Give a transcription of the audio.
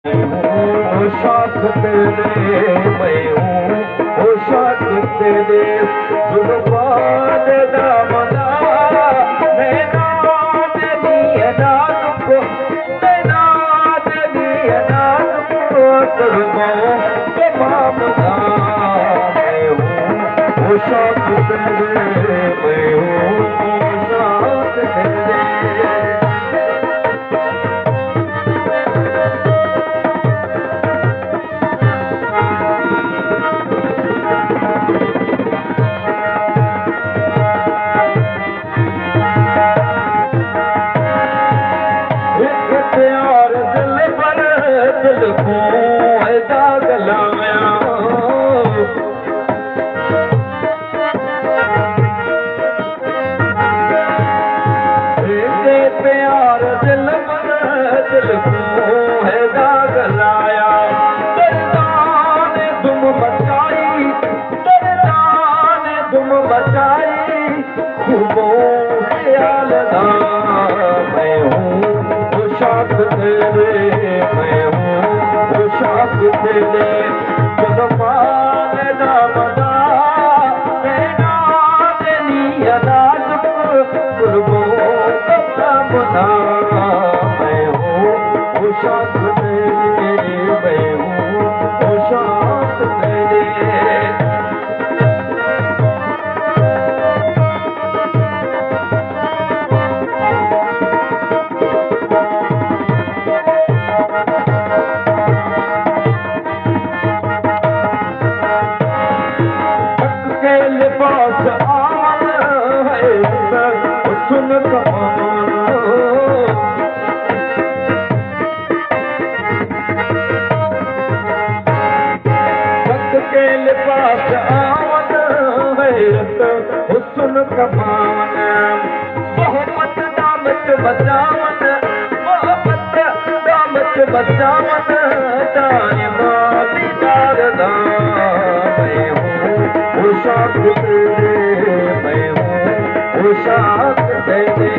ओ शाख तेरे मैं हूँ, ओ शाख तेरे जुल्फान दामना मैं नाद दिए नाद को मैं नाद दिए नाद को तुरबाओ के मामला मैं हूँ, ओ शाख तेरे मैं हूँ, ओ शाख तेरे प्यार दिल पर दिल को दाग लाया प्यार दिल पर दिल को दाग लाया दर्दान तुम बचाई दर्दान तुम बचाई खूबों ख्याल मैं हूँ शाख तेरे मैं हूँ, वो शाख तेरे जुल्फान दामना मैं नाद लिया नाद कुर्बों का दामना मैं हूँ, वो शाख तेरे मैं हूँ, वो शाख तेरे लिबास आमन है सुन कमान सक के लिबास आमन है सुन कमान मोहब्बत दामत बचावन मोहब्बत दामत बचावन दायमा दीदार दा मैं हूँ वो शाख तेरे मैं हूँ, वो शाख तेरे